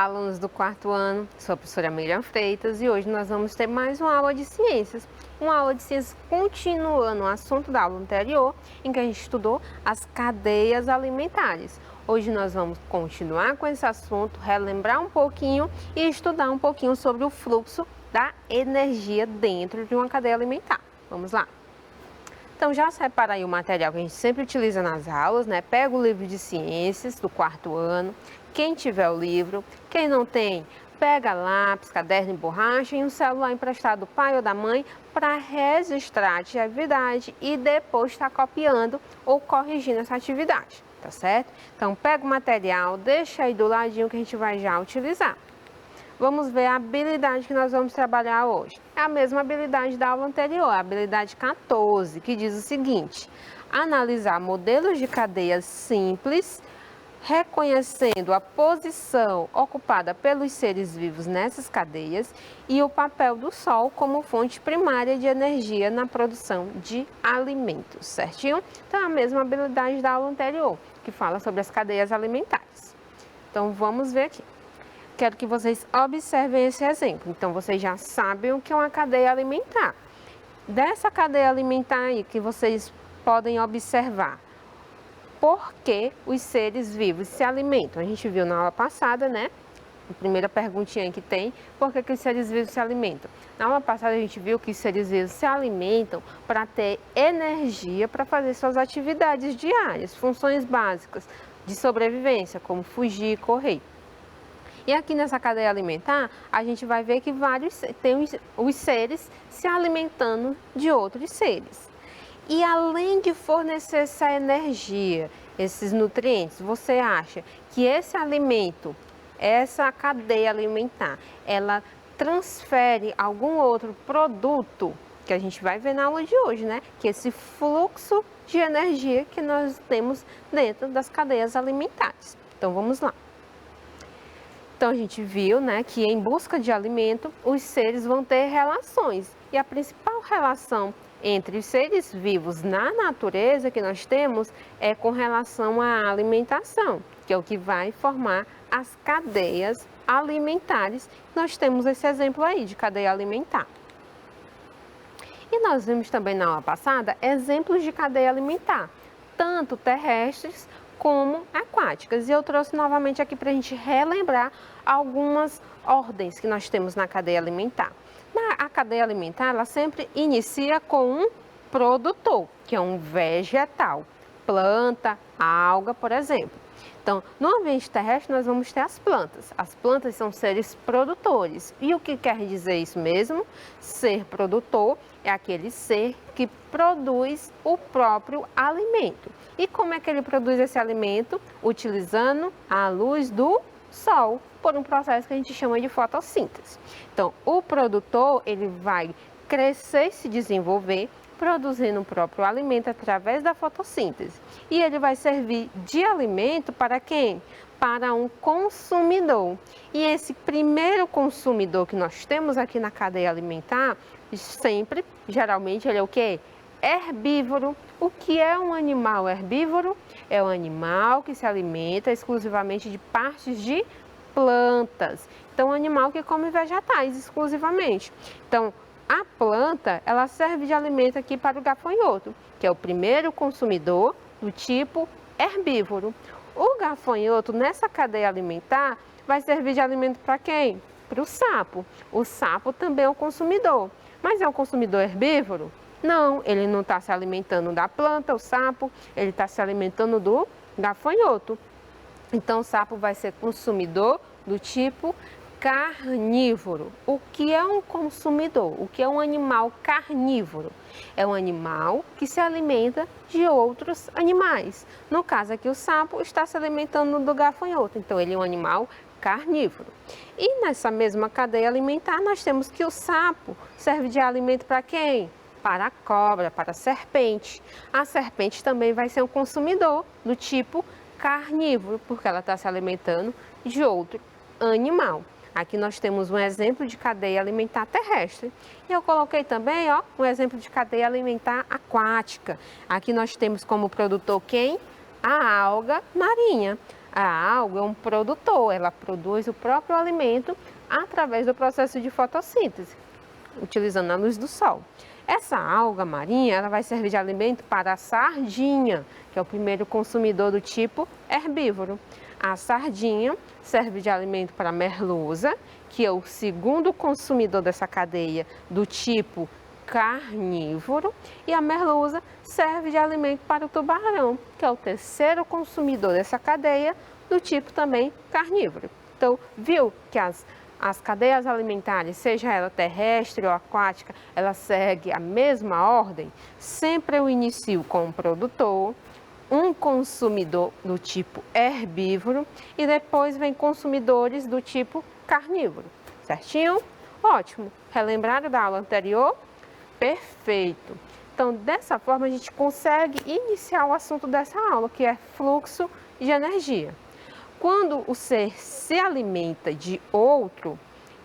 Olá, alunos do quarto ano, sou a professora Miriam Freitas e hoje nós vamos ter mais uma aula de ciências. Uma aula de ciências continuando o assunto da aula anterior, em que a gente estudou as cadeias alimentares. Hoje nós vamos continuar com esse assunto, relembrar um pouquinho e estudar um pouquinho sobre o fluxo da energia dentro de uma cadeia alimentar. Vamos lá? Então já separa aí o material que a gente sempre utiliza nas aulas, né? Pega o livro de ciências do quarto ano, quem tiver o livro, quem não tem, pega lápis, caderno e borracha e um celular emprestado do pai ou da mãe para registrar a atividade e depois estar copiando ou corrigindo essa atividade, tá certo? Então pega o material, deixa aí do ladinho que a gente vai já utilizar. Vamos ver a habilidade que nós vamos trabalhar hoje. É a mesma habilidade da aula anterior, a habilidade 14, que diz o seguinte: analisar modelos de cadeias simples, reconhecendo a posição ocupada pelos seres vivos nessas cadeias e o papel do Sol como fonte primária de energia na produção de alimentos, certinho? Então, é a mesma habilidade da aula anterior, que fala sobre as cadeias alimentares. Então, vamos ver aqui. Quero que vocês observem esse exemplo. Então, vocês já sabem o que é uma cadeia alimentar. Dessa cadeia alimentar aí que vocês podem observar, por que os seres vivos se alimentam? A gente viu na aula passada, né? A primeira perguntinha que tem, por que os seres vivos se alimentam? Na aula passada a gente viu que os seres vivos se alimentam para ter energia para fazer suas atividades diárias, funções básicas de sobrevivência, como fugir e correr. E aqui nessa cadeia alimentar, a gente vai ver que tem os seres se alimentando de outros seres. E além de fornecer essa energia, esses nutrientes, você acha que esse alimento, essa cadeia alimentar, ela transfere algum outro produto, que a gente vai ver na aula de hoje, né? Que esse fluxo de energia que nós temos dentro das cadeias alimentares. Então vamos lá. Então, a gente viu, né, que em busca de alimento, os seres vão ter relações. E a principal relação entre os seres vivos na natureza que nós temos é com relação à alimentação, que é o que vai formar as cadeias alimentares. Nós temos esse exemplo aí de cadeia alimentar. E nós vimos também na aula passada exemplos de cadeia alimentar, tanto terrestres como aquáticas. E eu trouxe novamente aqui para a gente relembrar algumas ordens que nós temos na cadeia alimentar. A cadeia alimentar, ela sempre inicia com um produtor, que é um vegetal, planta, alga, por exemplo. Então, no ambiente terrestre, nós vamos ter as plantas. As plantas são seres produtores. E o que quer dizer isso mesmo? Ser produtor é aquele ser que produz o próprio alimento. E como é que ele produz esse alimento? Utilizando a luz do sol, por um processo que a gente chama de fotossíntese. Então, o produtor, ele vai crescer e se desenvolver, produzindo o próprio alimento através da fotossíntese. E ele vai servir de alimento para quem? Para um consumidor. E esse primeiro consumidor que nós temos aqui na cadeia alimentar, sempre, geralmente, ele é o quê? Herbívoro. O que é um animal herbívoro? É um animal que se alimenta exclusivamente de partes de plantas. Então, um animal que come vegetais exclusivamente. Então, a planta, ela serve de alimento aqui para o gafanhoto, que é o primeiro consumidor do tipo herbívoro. O gafanhoto, nessa cadeia alimentar, vai servir de alimento para quem? Para o sapo. O sapo também é um consumidor. Mas é um consumidor herbívoro? Não, ele não está se alimentando da planta, o sapo, ele está se alimentando do gafanhoto. Então, o sapo vai ser consumidor do tipo carnívoro. O que é um consumidor? O que é um animal carnívoro? É um animal que se alimenta de outros animais. No caso aqui, o sapo está se alimentando do gafanhoto, então ele é um animal carnívoro. E nessa mesma cadeia alimentar, nós temos que o sapo serve de alimento para quem? Para a cobra, para a serpente. A serpente também vai ser um consumidor do tipo carnívoro, porque ela está se alimentando de outro animal. Aqui nós temos um exemplo de cadeia alimentar terrestre. E eu coloquei também, ó, um exemplo de cadeia alimentar aquática. Aqui nós temos como produtor quem? A alga marinha. A alga é um produtor, ela produz o próprio alimento através do processo de fotossíntese, utilizando a luz do sol. Essa alga marinha, ela vai servir de alimento para a sardinha, que é o primeiro consumidor do tipo herbívoro. A sardinha serve de alimento para a merluza, que é o segundo consumidor dessa cadeia do tipo carnívoro, e a merluza serve de alimento para o tubarão, que é o terceiro consumidor dessa cadeia do tipo também carnívoro. Então, viu que as cadeias alimentares, seja ela terrestre ou aquática, ela segue a mesma ordem? Sempre eu inicio com um produtor, um consumidor do tipo herbívoro e depois vem consumidores do tipo carnívoro, certinho? Ótimo! Relembraram da aula anterior? Perfeito! Então, dessa forma, a gente consegue iniciar o assunto dessa aula, que é fluxo de energia. Quando o ser se alimenta de outro,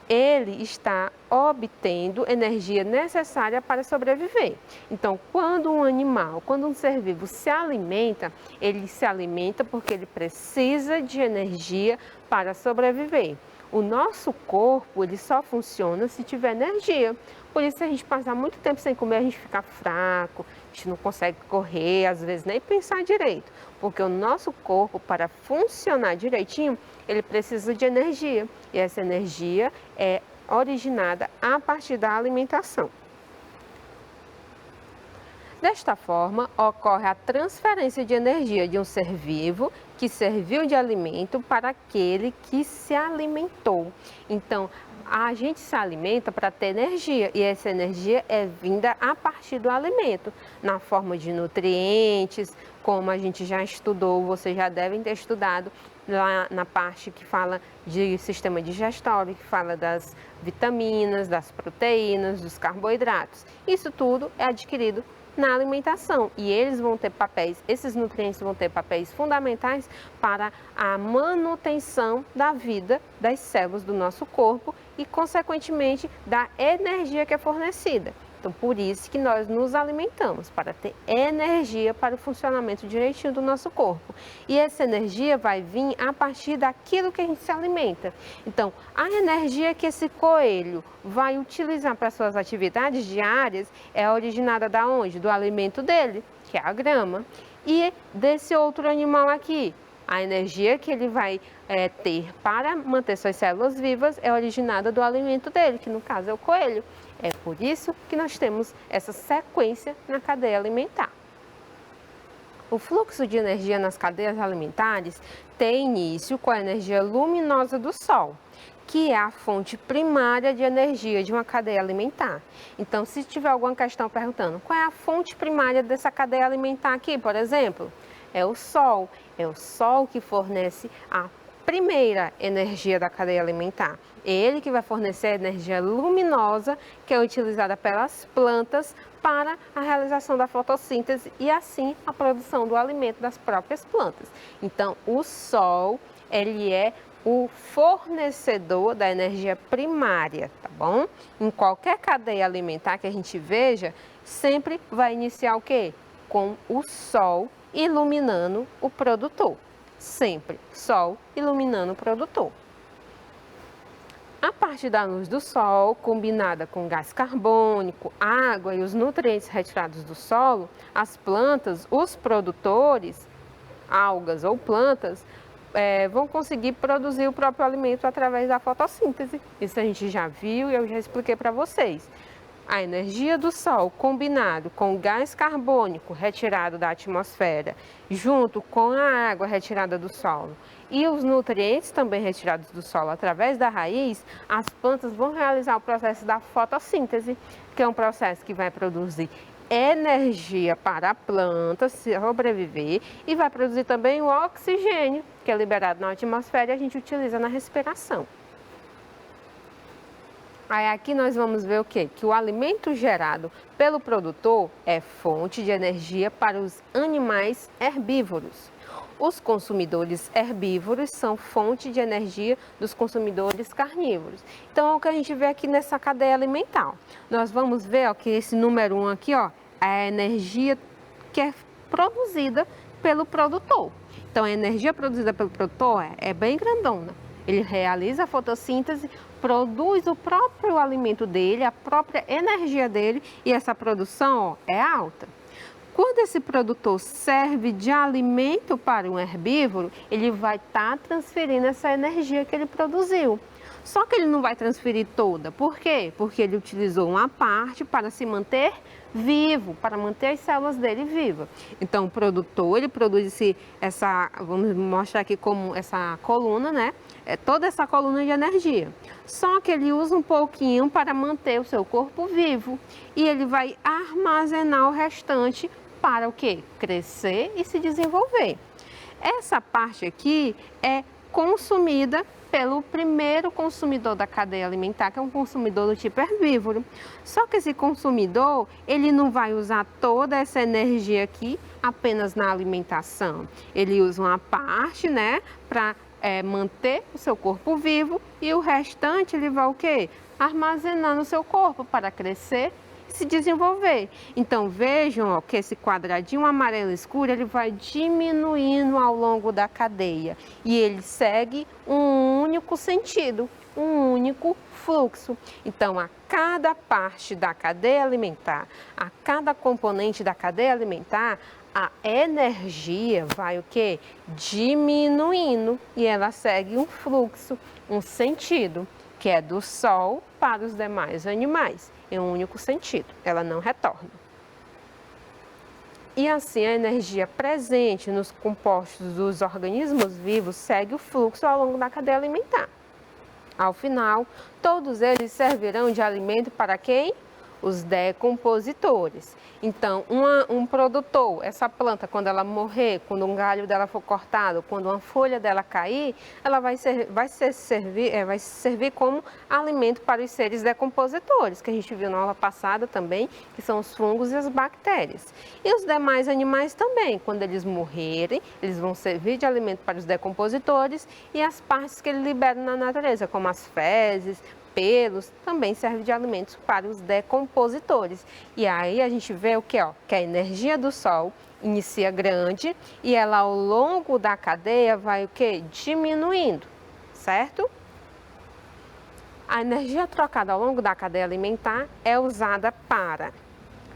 ele está obtendo energia necessária para sobreviver. Então, quando um animal, quando um ser vivo se alimenta, ele se alimenta porque ele precisa de energia para sobreviver. O nosso corpo, ele só funciona se tiver energia. Por isso, se a gente passar muito tempo sem comer, a gente fica fraco, a gente não consegue correr, às vezes nem pensar direito. Porque o nosso corpo, para funcionar direitinho, ele precisa de energia. E essa energia é originada a partir da alimentação. Desta forma, ocorre a transferência de energia de um ser vivo que serviu de alimento para aquele que se alimentou. Então, a gente se alimenta para ter energia e essa energia é vinda a partir do alimento, na forma de nutrientes, como a gente já estudou, vocês já devem ter estudado lá na parte que fala de sistema digestório, que fala das vitaminas, das proteínas, dos carboidratos. Isso tudo é adquirido na alimentação e eles vão ter papéis, esses nutrientes vão ter papéis fundamentais para a manutenção da vida das células do nosso corpo e, consequentemente, da energia que é fornecida. Então, por isso que nós nos alimentamos, para ter energia para o funcionamento direitinho do nosso corpo. E essa energia vai vir a partir daquilo que a gente se alimenta. Então, a energia que esse coelho vai utilizar para suas atividades diárias é originada da onde? Do alimento dele, que é a grama. E desse outro animal aqui, a energia que ele vai ter para manter suas células vivas é originada do alimento dele, que no caso é o coelho. É por isso que nós temos essa sequência na cadeia alimentar. O fluxo de energia nas cadeias alimentares tem início com a energia luminosa do Sol, que é a fonte primária de energia de uma cadeia alimentar. Então, se tiver alguma questão perguntando qual é a fonte primária dessa cadeia alimentar aqui, por exemplo, é o Sol. É o Sol que fornece a primeira energia da cadeia alimentar. Ele que vai fornecer a energia luminosa que é utilizada pelas plantas para a realização da fotossíntese e assim a produção do alimento das próprias plantas. Então, o Sol, ele é o fornecedor da energia primária, tá bom? Em qualquer cadeia alimentar que a gente veja, sempre vai iniciar o quê? Com o Sol iluminando o produtor. Sempre Sol iluminando o produtor. A partir da luz do Sol, combinada com gás carbônico, água e os nutrientes retirados do solo, as plantas, os produtores, algas ou plantas, vão conseguir produzir o próprio alimento através da fotossíntese. Isso a gente já viu e eu já expliquei para vocês. A energia do Sol combinado com o gás carbônico retirado da atmosfera, junto com a água retirada do solo e os nutrientes também retirados do solo através da raiz, as plantas vão realizar o processo da fotossíntese, que é um processo que vai produzir energia para a planta sobreviver e vai produzir também o oxigênio, que é liberado na atmosfera e a gente utiliza na respiração. Aí aqui nós vamos ver o quê? Que o alimento gerado pelo produtor é fonte de energia para os animais herbívoros. Os consumidores herbívoros são fonte de energia dos consumidores carnívoros. Então, é o que a gente vê aqui nessa cadeia alimentar. Nós vamos ver ó, que esse número 1 aqui ó, é a energia que é produzida pelo produtor. Então, a energia produzida pelo produtor é bem grandona. Ele realiza a fotossíntese, produz o próprio alimento dele, a própria energia dele, e essa produção é alta. Quando esse produtor serve de alimento para um herbívoro, ele vai estar transferindo essa energia que ele produziu. Só que ele não vai transferir toda. Por quê? Porque ele utilizou uma parte para se manter vivo, para manter as células dele vivas. Então, o produtor, ele produz essa, vamos mostrar aqui como essa coluna, né? Toda essa coluna de energia. Só que ele usa um pouquinho para manter o seu corpo vivo. E ele vai armazenar o restante para o quê? Crescer e se desenvolver. Essa parte aqui é consumida pelo primeiro consumidor da cadeia alimentar, que é um consumidor do tipo herbívoro. Só que esse consumidor, ele não vai usar toda essa energia aqui apenas na alimentação. Ele usa uma parte, né, para manter o seu corpo vivo, e o restante ele vai o quê? Armazenar no seu corpo para crescer e se desenvolver. Então vejam, ó, que esse quadradinho amarelo escuro ele vai diminuindo ao longo da cadeia e ele segue um único sentido, um único fluxo. Então, a cada parte da cadeia alimentar, a cada componente da cadeia alimentar, a energia vai o quê? Diminuindo, e ela segue um fluxo, um sentido, que é do sol para os demais animais, em um único sentido, ela não retorna. E assim a energia presente nos compostos dos organismos vivos segue o fluxo ao longo da cadeia alimentar. Ao final, todos eles servirão de alimento para quem? Os decompositores. Então, um produtor, essa planta, quando ela morrer, quando um galho dela for cortado, quando uma folha dela cair, ela vai servir como alimento para os seres decompositores, que a gente viu na aula passada também, que são os fungos e as bactérias. E os demais animais também, quando eles morrerem, eles vão servir de alimento para os decompositores, e as partes que ele libera na natureza, como as fezes, pelos, também serve de alimentos para os decompositores. E aí a gente vê o que, ó, que a energia do sol inicia grande e ela ao longo da cadeia vai o que? Diminuindo, certo? A energia trocada ao longo da cadeia alimentar é usada para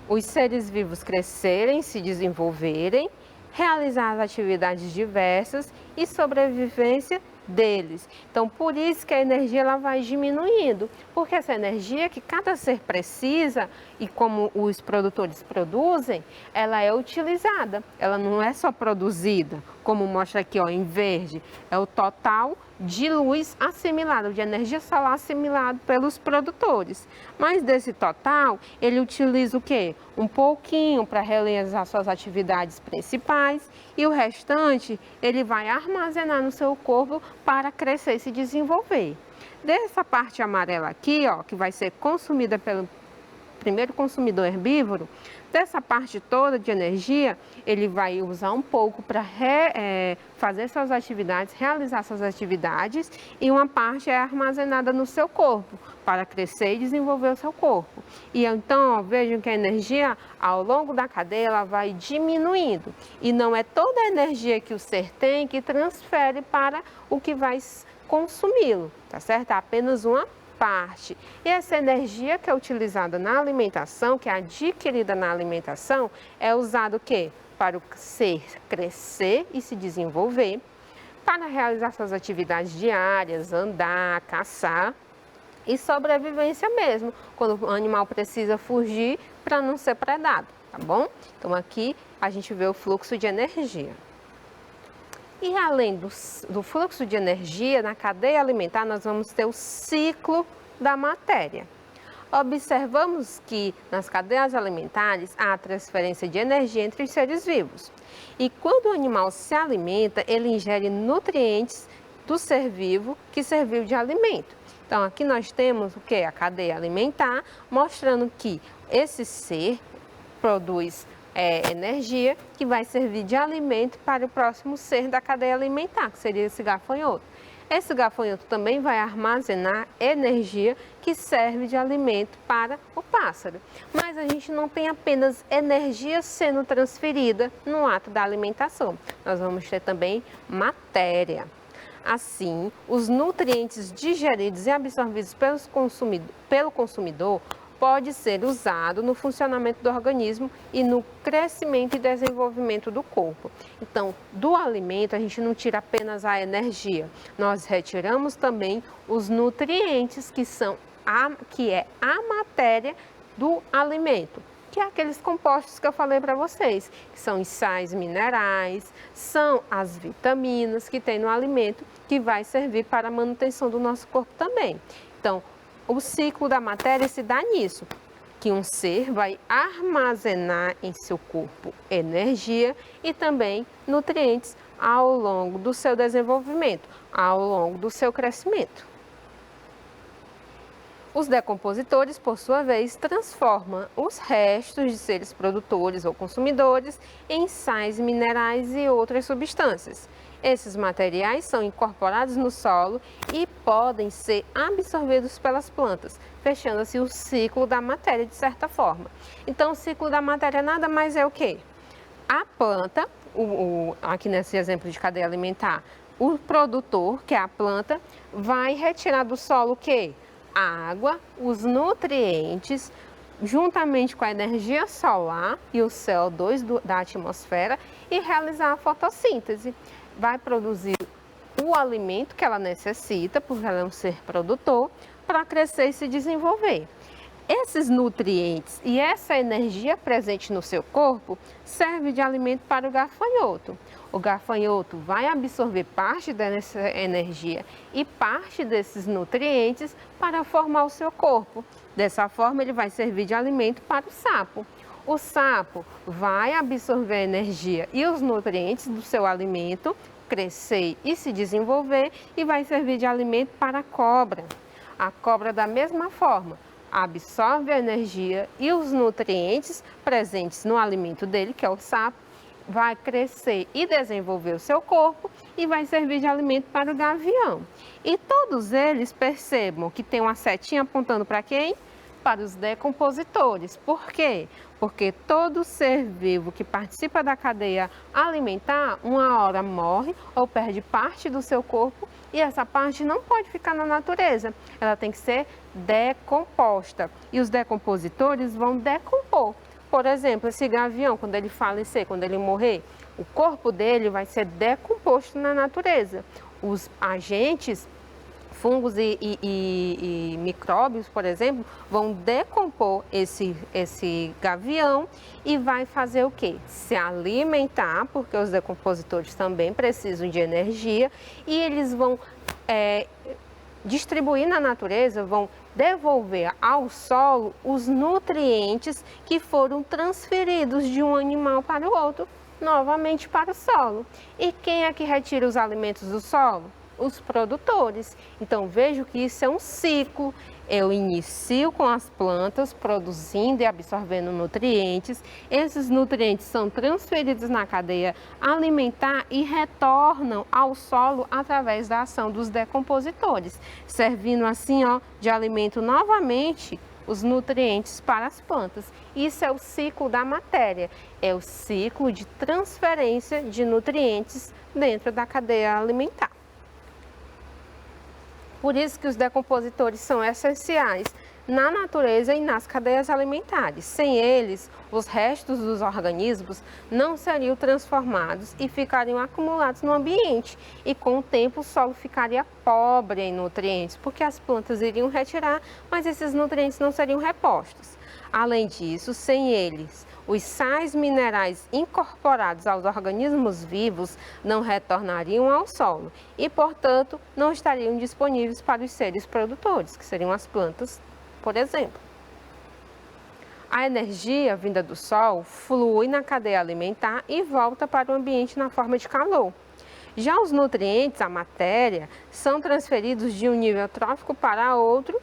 os seres vivos crescerem, se desenvolverem, realizar as atividades diversas e sobrevivência deles. Então, por isso que a energia ela vai diminuindo, porque essa energia que cada ser precisa e como os produtores produzem, ela é utilizada, ela não é só produzida, como mostra aqui, ó, em verde, é o total de luz assimilado, de energia solar assimilado pelos produtores. Mas desse total, ele utiliza o quê? Um pouquinho para realizar suas atividades principais e o restante ele vai armazenar no seu corpo para crescer e se desenvolver. Dessa parte amarela aqui, ó, que vai ser consumida pelo primeiro consumidor herbívoro, dessa parte toda de energia, ele vai usar um pouco para fazer suas atividades, realizar suas atividades, e uma parte é armazenada no seu corpo, para crescer e desenvolver o seu corpo. E então, ó, vejam que a energia, ao longo da cadeia, ela vai diminuindo. E não é toda a energia que o ser tem que transfere para o que vai consumi-lo, tá certo? É apenas uma parte. E essa energia que é utilizada na alimentação, que é adquirida na alimentação, é usada o quê? Para o ser crescer e se desenvolver, para realizar suas atividades diárias, andar, caçar e sobrevivência mesmo, quando o animal precisa fugir para não ser predado, tá bom? Então aqui a gente vê o fluxo de energia. E além do fluxo de energia, na cadeia alimentar nós vamos ter o ciclo da matéria. Observamos que nas cadeias alimentares há a transferência de energia entre os seres vivos. E quando o animal se alimenta, ele ingere nutrientes do ser vivo que serviu de alimento. Então aqui nós temos o que? A cadeia alimentar, mostrando que esse ser produz energia que vai servir de alimento para o próximo ser da cadeia alimentar, que seria esse gafanhoto. Esse gafanhoto também vai armazenar energia que serve de alimento para o pássaro. Mas a gente não tem apenas energia sendo transferida no ato da alimentação, nós vamos ter também matéria. Assim, os nutrientes digeridos e absorvidos pelo consumidor pode ser usado no funcionamento do organismo e no crescimento e desenvolvimento do corpo. Então, do alimento a gente não tira apenas a energia, nós retiramos também os nutrientes que é a matéria do alimento, que é aqueles compostos que eu falei para vocês, que são os sais minerais, são as vitaminas que tem no alimento, que vai servir para a manutenção do nosso corpo também. Então, o ciclo da matéria se dá nisso, que um ser vai armazenar em seu corpo energia e também nutrientes ao longo do seu desenvolvimento, ao longo do seu crescimento. Os decompositores, por sua vez, transformam os restos de seres produtores ou consumidores em sais minerais e outras substâncias. Esses materiais são incorporados no solo e podem ser absorvidos pelas plantas, fechando-se o ciclo da matéria de certa forma. Então, o ciclo da matéria nada mais é o quê? A planta, aqui nesse exemplo de cadeia alimentar, o produtor, que é a planta, vai retirar do solo o quê? A água, os nutrientes, juntamente com a energia solar e o CO2 da atmosfera e realizar a fotossíntese. Vai produzir o alimento que ela necessita, porque ela é um ser produtor, para crescer e se desenvolver. Esses nutrientes e essa energia presente no seu corpo serve de alimento para o gafanhoto. O gafanhoto vai absorver parte dessa energia e parte desses nutrientes para formar o seu corpo. Dessa forma, ele vai servir de alimento para o sapo. O sapo vai absorver a energia e os nutrientes do seu alimento, crescer e se desenvolver e vai servir de alimento para a cobra. A cobra, da mesma forma, absorve a energia e os nutrientes presentes no alimento dele, que é o sapo, vai crescer e desenvolver o seu corpo e vai servir de alimento para o gavião. E todos eles percebam que tem uma setinha apontando para quem? Para os decompositores. Por quê? Porque todo ser vivo que participa da cadeia alimentar, uma hora morre ou perde parte do seu corpo e essa parte não pode ficar na natureza, ela tem que ser decomposta. E os decompositores vão decompor. Por exemplo, esse gavião, quando ele falecer, quando ele morrer, o corpo dele vai ser decomposto na natureza. Os agentes, fungos e micróbios, por exemplo, vão decompor esse gavião e vai fazer o quê? Se alimentar, porque os decompositores também precisam de energia e eles vão distribuir na natureza, vão devolver ao solo os nutrientes que foram transferidos de um animal para o outro, novamente para o solo. E quem é que retira os alimentos do solo? Os produtores. Então vejo que isso é um ciclo. Eu inicio com as plantas produzindo e absorvendo nutrientes. Esses nutrientes são transferidos na cadeia alimentar e retornam ao solo através da ação dos decompositores, servindo assim, de alimento novamente os nutrientes para as plantas. Isso é o ciclo da matéria, é o ciclo de transferência de nutrientes dentro da cadeia alimentar. Por isso que os decompositores são essenciais na natureza e nas cadeias alimentares. Sem eles, os restos dos organismos não seriam transformados e ficariam acumulados no ambiente. E com o tempo o solo ficaria pobre em nutrientes, porque as plantas iriam retirar, mas esses nutrientes não seriam repostos. Além disso, sem eles, os sais minerais incorporados aos organismos vivos não retornariam ao solo e, portanto, não estariam disponíveis para os seres produtores, que seriam as plantas, por exemplo. A energia vinda do sol flui na cadeia alimentar e volta para o ambiente na forma de calor. Já os nutrientes, a matéria, são transferidos de um nível trófico para outro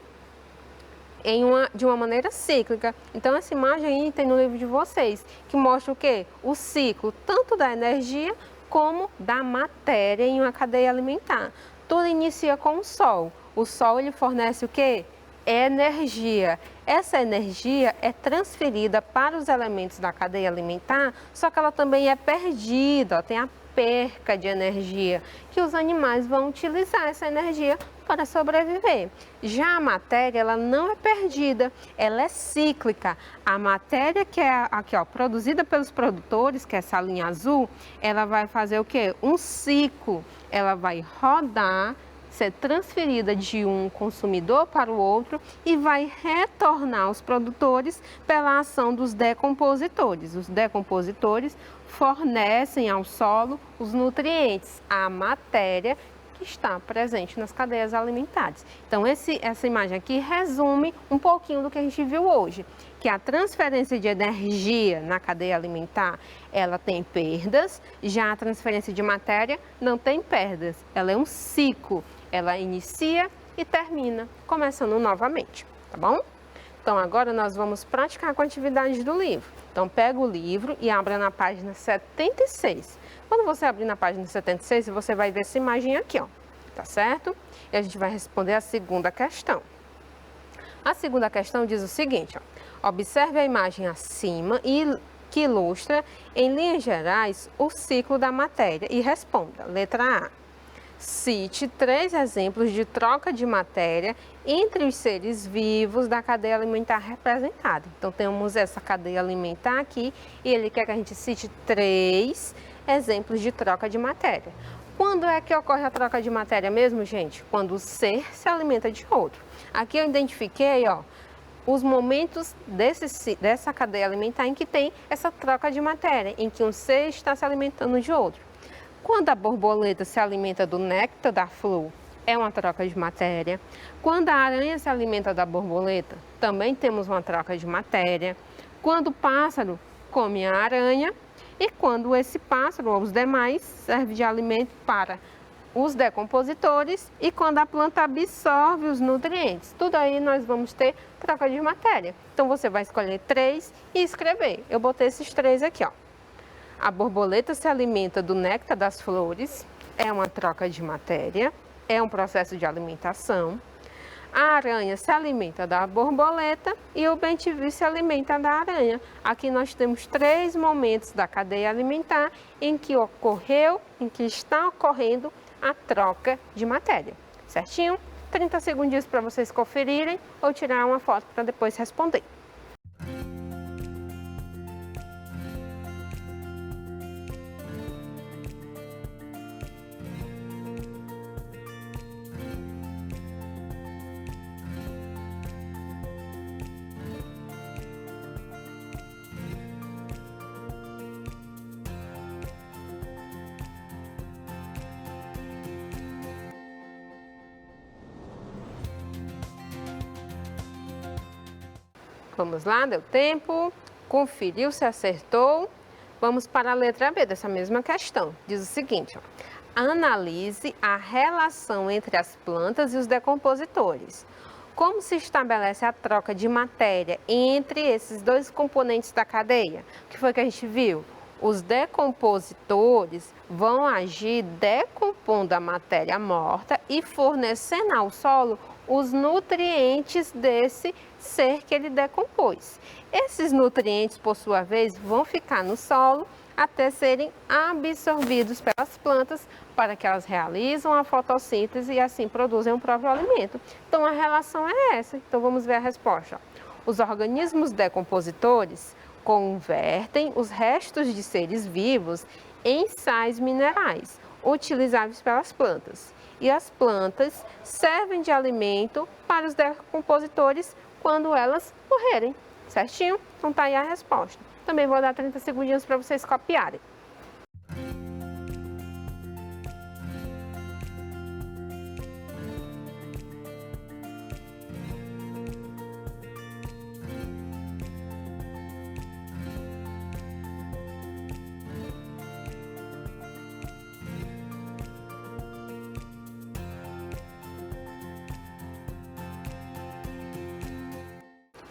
de uma maneira cíclica. Então essa imagem aí tem no livro de vocês, que mostra o quê? O ciclo tanto da energia como da matéria em uma cadeia alimentar. Tudo inicia com o Sol. O Sol ele fornece o quê? Energia. Essa energia é transferida para os elementos da cadeia alimentar, só que ela também é perdida, tem a perca de energia, que os animais vão utilizar essa energia para sobreviver. Já a matéria, ela não é perdida, ela é cíclica. A matéria que é aqui, ó, produzida pelos produtores, que é essa linha azul, ela vai fazer o quê? Um ciclo. Ela vai rodar, ser transferida de um consumidor para o outro e vai retornar aos produtores pela ação dos decompositores. Os decompositores fornecem ao solo os nutrientes, a matéria que está presente nas cadeias alimentares. Então, essa imagem aqui resume um pouquinho do que a gente viu hoje, que a transferência de energia na cadeia alimentar, ela tem perdas, já a transferência de matéria não tem perdas, ela é um ciclo, ela inicia e termina, começando novamente, tá bom? Então, agora nós vamos praticar com a atividade do livro. Então, pega o livro e abra na página 76. Quando você abrir na página 76, você vai ver essa imagem aqui, ó, tá certo? E a gente vai responder a segunda questão. A segunda questão diz o seguinte, ó, observe a imagem acima e que ilustra, em linhas gerais, o ciclo da matéria e responda. Letra A. Cite 3 exemplos de troca de matéria entre os seres vivos da cadeia alimentar representada. Então, temos essa cadeia alimentar aqui e ele quer que a gente cite 3 exemplos de troca de matéria. Quando é que ocorre a troca de matéria mesmo, gente? Quando o ser se alimenta de outro. Aqui eu identifiquei, ó, os momentos dessa cadeia alimentar em que tem essa troca de matéria, em que um ser está se alimentando de outro. Quando a borboleta se alimenta do néctar da flor, é uma troca de matéria. Quando a aranha se alimenta da borboleta, também temos uma troca de matéria. Quando o pássaro come a aranha e quando esse pássaro ou os demais serve de alimento para os decompositores e quando a planta absorve os nutrientes. Tudo aí nós vamos ter troca de matéria. Então você vai escolher 3 e escrever. Eu botei esses 3 aqui, ó. A borboleta se alimenta do néctar das flores, é uma troca de matéria, é um processo de alimentação. A aranha se alimenta da borboleta e o bem-te-vi se alimenta da aranha. Aqui nós temos 3 momentos da cadeia alimentar em que ocorreu, em que está ocorrendo a troca de matéria. Certinho? 30 segundinhos para vocês conferirem ou tirar uma foto para depois responder. Vamos lá, deu tempo, conferiu se acertou. Vamos para a letra B dessa mesma questão. Diz o seguinte, ó, analise a relação entre as plantas e os decompositores. Como se estabelece a troca de matéria entre esses 2 componentes da cadeia? O que foi que a gente viu? Os decompositores vão agir decompondo a matéria morta e fornecendo ao solo os nutrientes desse ser que ele decompôs. Esses nutrientes, por sua vez, vão ficar no solo até serem absorvidos pelas plantas para que elas realizam a fotossíntese e assim produzem o próprio alimento. Então a relação é essa. Então vamos ver a resposta. Os organismos decompositores convertem os restos de seres vivos em sais minerais, utilizáveis pelas plantas. E as plantas servem de alimento para os decompositores quando elas morrerem. Certinho? Então tá aí a resposta. Também vou dar 30 segundinhos para vocês copiarem.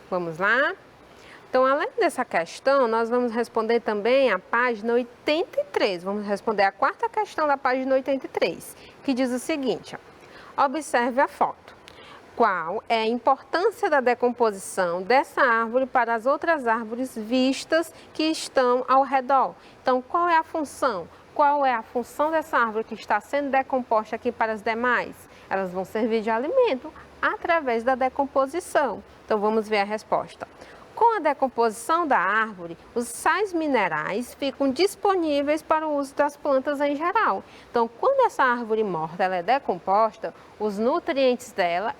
Vamos lá? Então, além dessa questão, nós vamos responder também a página 83. Vamos responder a quarta questão da página 83, que diz o seguinte, ó, observe a foto. Qual é a importância da decomposição dessa árvore para as outras árvores vistas que estão ao redor? Então, qual é a função? Qual é a função dessa árvore que está sendo decomposta aqui para as demais? Elas vão servir de alimento através da decomposição. Então, vamos ver a resposta. Com a decomposição da árvore, os sais minerais ficam disponíveis para o uso das plantas em geral. Então, quando essa árvore morta ela é decomposta, os nutrientes dela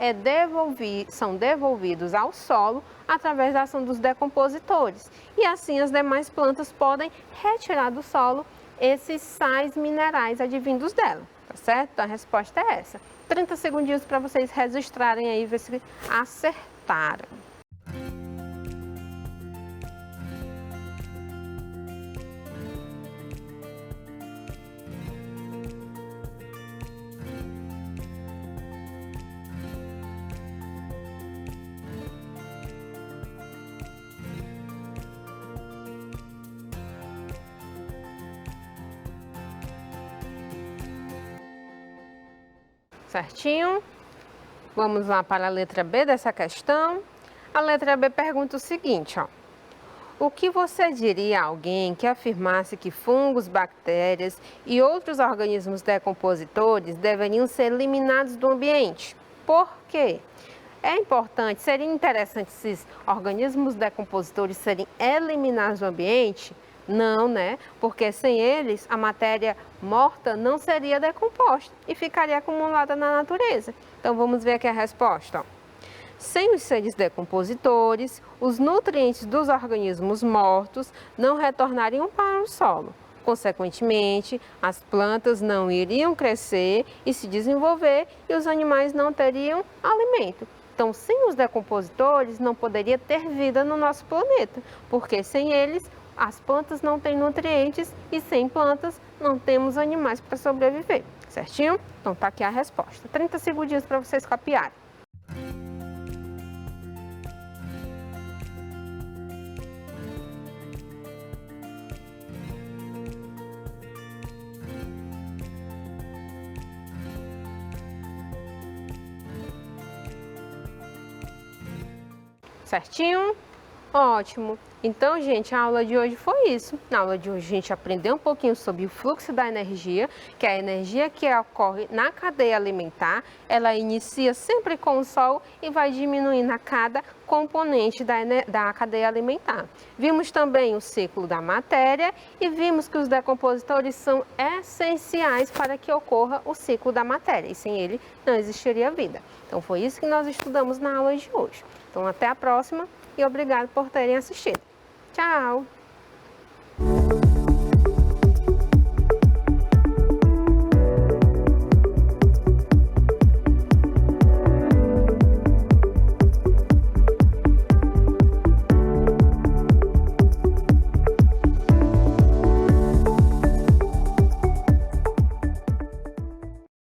são devolvidos ao solo através da ação dos decompositores. E assim as demais plantas podem retirar do solo esses sais minerais advindos dela, tá certo? Então, a resposta é essa. 30 segundinhos para vocês registrarem aí, ver se acertaram. Certinho? Vamos lá para a letra B dessa questão. A letra B pergunta o seguinte, ó. O que você diria a alguém que afirmasse que fungos, bactérias e outros organismos decompositores deveriam ser eliminados do ambiente? Por quê? Seria interessante esses organismos decompositores serem eliminados do ambiente? Não, né? Porque sem eles, a matéria morta não seria decomposta e ficaria acumulada na natureza. Então, vamos ver aqui a resposta. Ó. Sem os seres decompositores, os nutrientes dos organismos mortos não retornariam para o solo. Consequentemente, as plantas não iriam crescer e se desenvolver e os animais não teriam alimento. Então, sem os decompositores, não poderia ter vida no nosso planeta, porque sem eles, as plantas não têm nutrientes e sem plantas não temos animais para sobreviver, certinho? Então tá aqui a resposta. 30 segundinhos para vocês copiarem. Certinho? Ótimo! Então, gente, a aula de hoje foi isso. Na aula de hoje a gente aprendeu um pouquinho sobre o fluxo da energia, que é a energia que ocorre na cadeia alimentar. Ela inicia sempre com o Sol e vai diminuindo a cada componente da cadeia alimentar. Vimos também o ciclo da matéria e vimos que os decompositores são essenciais para que ocorra o ciclo da matéria, e sem ele não existiria vida. Então, foi isso que nós estudamos na aula de hoje. Então, até a próxima e obrigado por terem assistido. Tchau!